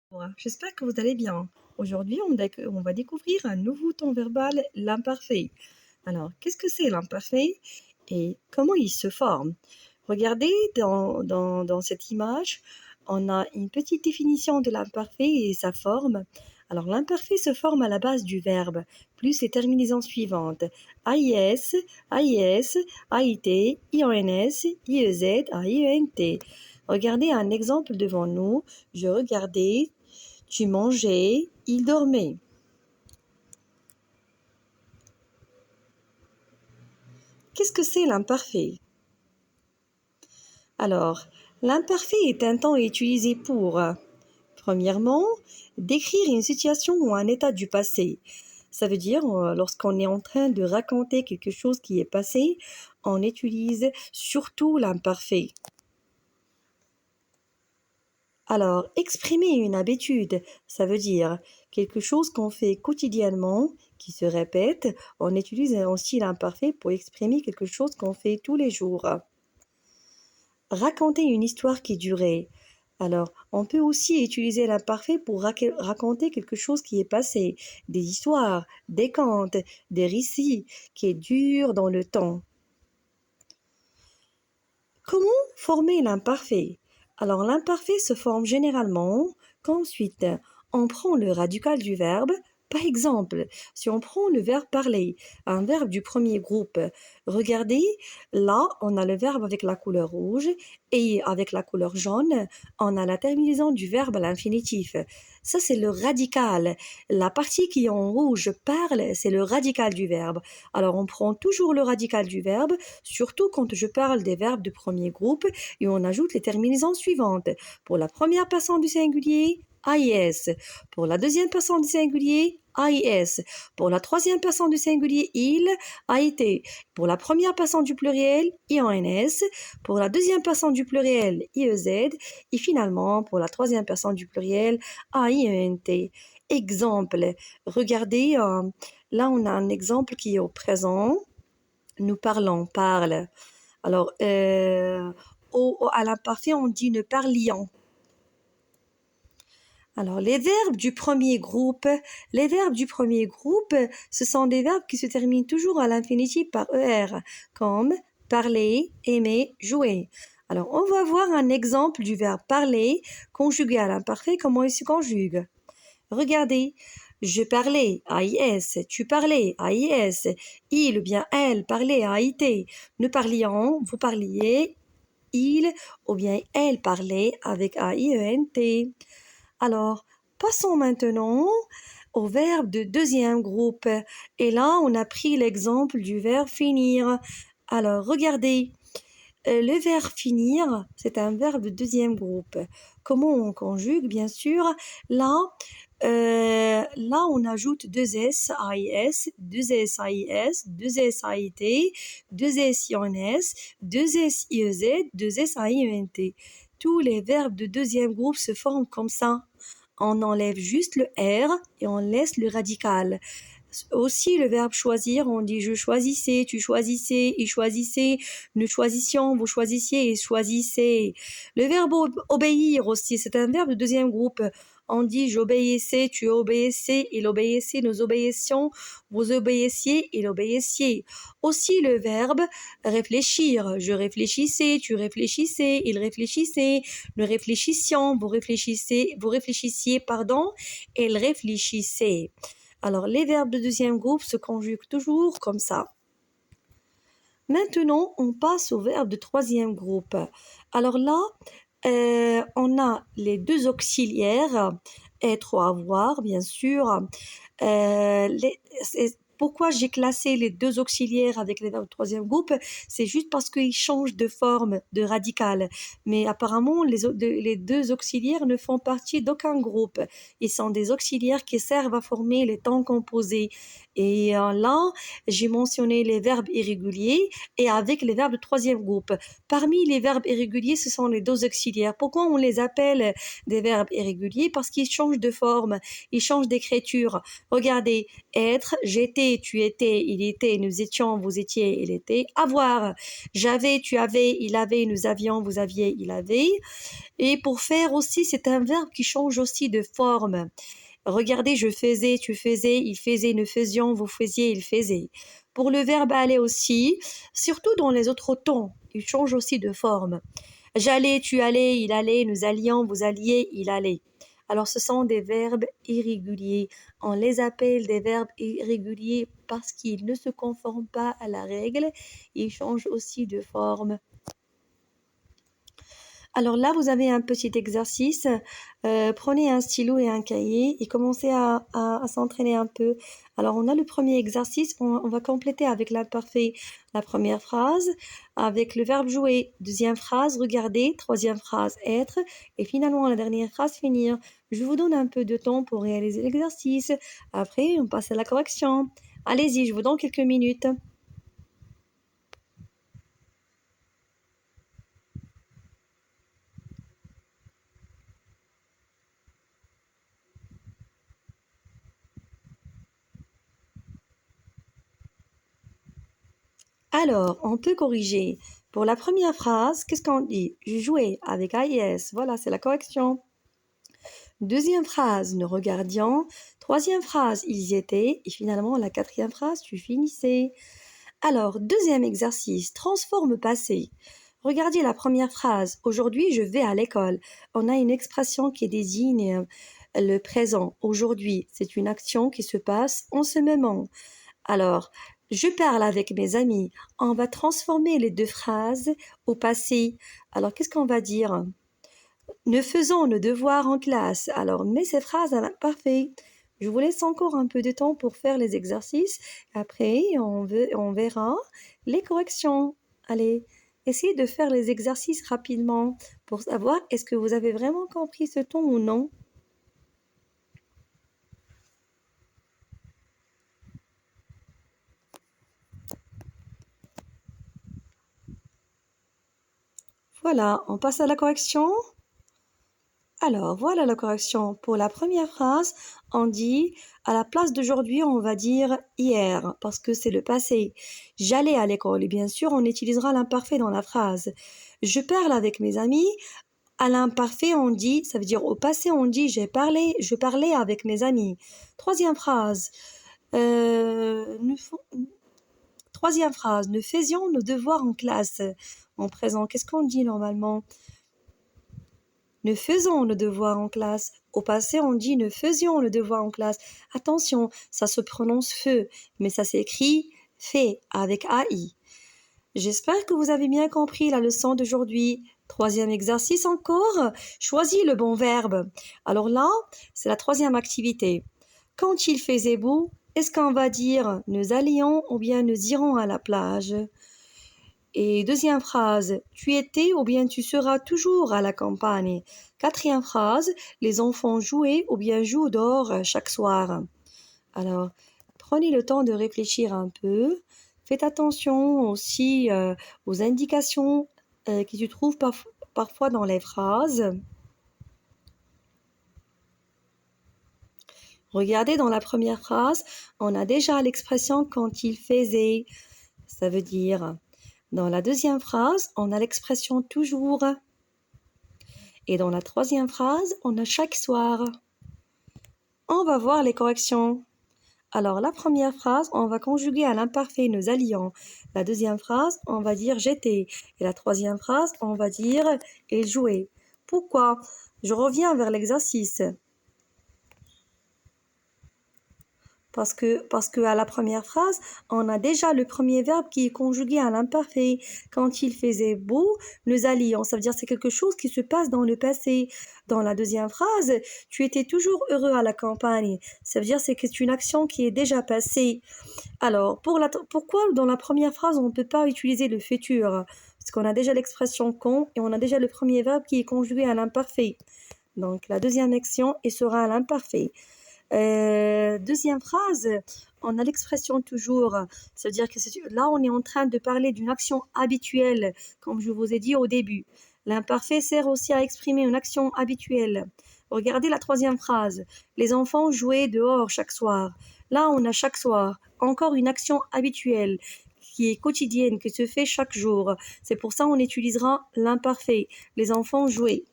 Bonjour, j'espère que vous allez bien. Aujourd'hui, on va découvrir un nouveau temps verbal, l'imparfait. Alors, qu'est-ce que c'est l'imparfait et comment il se forme? Regardez dans cette image, on a une petite définition de l'imparfait et sa forme. Alors, l'imparfait se forme à la base du verbe, plus les terminaisons suivantes. AIS, AIS, AIT, IONS, IEZ, AIENT. Regardez un exemple devant nous. Je regardais, tu mangeais, il dormait. Qu'est-ce que c'est l'imparfait? Alors, l'imparfait est un temps utilisé pour, premièrement, décrire une situation ou un état du passé. Ça veut dire, lorsqu'on est en train de raconter quelque chose qui est passé, on utilise surtout l'imparfait. Alors, exprimer une habitude, ça veut dire quelque chose qu'on fait quotidiennement, qui se répète. On utilise aussi l'imparfait pour exprimer quelque chose qu'on fait tous les jours. Raconter une histoire qui durait. Alors, on peut aussi utiliser l'imparfait pour raconter quelque chose qui est passé, des histoires, des contes, des récits qui durent dans le temps. Comment former l'imparfait? Alors l'imparfait se forme généralement qu'ensuite on prend le radical du verbe. Par exemple, si on prend le verbe parler, un verbe du premier groupe, regardez, là on a le verbe avec la couleur rouge et avec la couleur jaune, on a la terminaison du verbe à l'infinitif. Ça c'est le radical. La partie qui est en rouge parle, c'est le radical du verbe. Alors on prend toujours le radical du verbe, surtout quand je parle des verbes de premier groupe, et on ajoute les terminaisons suivantes. Pour la première personne du singulier, AIS. Pour la deuxième personne du singulier, AIS. Pour la troisième personne du singulier, il, AIT. Pour la première personne du pluriel, IONS. Pour la deuxième personne du pluriel, IEZ. Et finalement, pour la troisième personne du pluriel, AIENT. Exemple. Regardez, là on a un exemple qui est au présent. Nous parlons, parle. Alors, à l'imparfait, on dit ne parlions. Alors, les verbes du premier groupe, ce sont des verbes qui se terminent toujours à l'infinitif par ER, comme parler, aimer, jouer. Alors, on va voir un exemple du verbe parler conjugué à l'imparfait, comment il se conjugue. Regardez, je parlais, AIS, tu parlais, AIS, il ou bien elle parlait, AIT, nous parlions, vous parliez, il ou bien elle parlait avec AIENT. Alors, passons maintenant au verbe de deuxième groupe. Et là, on a pris l'exemple du verbe finir. Alors, regardez, le verbe finir, c'est un verbe de deuxième groupe. Comment on conjugue, bien sûr? Là, on ajoute deux S, AIS, deux S, AIS, deux S, AIT, deux S, IONS, deux S, IEZ, deux S, AIENT. Tous les verbes de deuxième groupe se forment comme ça. On enlève juste le R et on laisse le radical. Aussi, le verbe choisir, on dit je choisissais, tu choisissais, il choisissait, nous choisissions, vous choisissiez et choisissez. Le verbe obéir aussi, c'est un verbe de deuxième groupe. On dit j'obéissais, tu obéissais, il obéissait, nous obéissions, vous obéissiez, il obéissiez. Aussi le verbe réfléchir, je réfléchissais, tu réfléchissais, il réfléchissait, nous réfléchissions, vous réfléchissiez, pardon, et il réfléchissait. Alors, les verbes de deuxième groupe se conjuguent toujours comme ça. Maintenant, on passe aux verbes de troisième groupe. Alors là, on a les deux auxiliaires, être ou avoir, bien sûr. Pourquoi j'ai classé les deux auxiliaires avec les verbes de troisième groupe? C'est juste parce qu'ils changent de forme, de radical. Mais apparemment, les deux auxiliaires ne font partie d'aucun groupe. Ils sont des auxiliaires qui servent à former les temps composés. Et là, j'ai mentionné les verbes irréguliers et avec les verbes de troisième groupe. Parmi les verbes irréguliers, ce sont les deux auxiliaires. Pourquoi on les appelle des verbes irréguliers? Parce qu'ils changent de forme, ils changent d'écriture. Regardez, être, j'étais, J'étais, tu étais, il était, nous étions, vous étiez, il était. Avoir. J'avais, tu avais, il avait, nous avions, vous aviez, il avait. Et pour faire aussi, c'est un verbe qui change aussi de forme. Regardez, je faisais, tu faisais, il faisait, nous faisions, vous faisiez, il faisait. Pour le verbe aller aussi, surtout dans les autres temps, il change aussi de forme. J'allais, tu allais, il allait, nous allions, vous alliez, il allait. Alors ce sont des verbes irréguliers. On les appelle des verbes irréguliers parce qu'ils ne se conforment pas à la règle. Ils changent aussi de forme. Alors là, vous avez un petit exercice. Prenez un stylo et un cahier et commencez à s'entraîner un peu. Alors, on a le premier exercice. On va compléter avec l'imparfait la première phrase, avec le verbe jouer. Deuxième phrase, regarder. Troisième phrase, être. Et finalement, la dernière phrase, finir. Je vous donne un peu de temps pour réaliser l'exercice. Après, on passe à la correction. Allez-y, je vous donne quelques minutes. Alors, on peut corriger. Pour la première phrase, qu'est-ce qu'on dit? Je jouais avec AIS. Voilà, c'est la correction. Deuxième phrase, nous regardions. Troisième phrase, ils y étaient. Et finalement, la quatrième phrase, tu finissais. Alors, deuxième exercice, transforme passé. Regardez la première phrase. Aujourd'hui, je vais à l'école. On a une expression qui désigne le présent. Aujourd'hui, c'est une action qui se passe en ce moment. Alors, je parle avec mes amis. On va transformer les deux phrases au passé. Alors, qu'est-ce qu'on va dire? Nous faisons nos devoirs en classe. Alors, mets ces phrases à l'imparfait. Je vous laisse encore un peu de temps pour faire les exercices. Après, on verra les corrections. Allez, essayez de faire les exercices rapidement pour savoir est-ce que vous avez vraiment compris ce ton ou non. Voilà, on passe à la correction. Alors, voilà la correction. Pour la première phrase, on dit, à la place d'aujourd'hui, on va dire hier, parce que c'est le passé. J'allais à l'école, et bien sûr, on utilisera l'imparfait dans la phrase. Je parle avec mes amis. À l'imparfait, on dit, ça veut dire au passé, on dit, je parlais avec mes amis. Troisième phrase, troisième phrase, nous faisions nos devoirs en classe. En présent, qu'est-ce qu'on dit normalement? Nous faisons le devoir en classe. Au passé, on dit nous faisions le devoir en classe. Attention, ça se prononce feu, mais ça s'écrit fait avec AI. J'espère que vous avez bien compris la leçon d'aujourd'hui. Troisième exercice encore, choisis le bon verbe. Alors là, c'est la troisième activité. Quand il faisait beau, est-ce qu'on va dire nous allions ou bien nous irons à la plage? Et deuxième phrase, tu étais ou bien tu seras toujours à la campagne. Quatrième phrase, les enfants jouaient ou bien jouent dehors chaque soir. Alors, prenez le temps de réfléchir un peu. Faites attention aussi aux indications qui se trouvent parfois dans les phrases. Regardez dans la première phrase, on a déjà l'expression quand il faisait. Ça veut dire dans la deuxième phrase, on a l'expression toujours. Et dans la troisième phrase, on a chaque soir. On va voir les corrections. Alors, la première phrase, on va conjuguer à l'imparfait nous allions. La deuxième phrase, on va dire j'étais. Et la troisième phrase, on va dire il jouait. Pourquoi? Je reviens vers l'exercice. Parce que à la première phrase, on a déjà le premier verbe qui est conjugué à l'imparfait. Quand il faisait beau, nous allions. Ça veut dire que c'est quelque chose qui se passe dans le passé. Dans la deuxième phrase, tu étais toujours heureux à la campagne. Ça veut dire que c'est une action qui est déjà passée. Alors, pourquoi dans la première phrase, on ne peut pas utiliser le futur? Parce qu'on a déjà l'expression quand et on a déjà le premier verbe qui est conjugué à l'imparfait. Donc, la deuxième action sera à l'imparfait. Deuxième phrase, on a l'expression toujours, c'est-à-dire que là on est en train de parler d'une action habituelle, comme je vous ai dit au début. L'imparfait sert aussi à exprimer une action habituelle. Regardez la troisième phrase. Les enfants jouaient dehors chaque soir. Là, on a chaque soir. Encore une action habituelle qui est quotidienne, qui se fait chaque jour. C'est pour ça qu'on utilisera l'imparfait. Les enfants jouaient.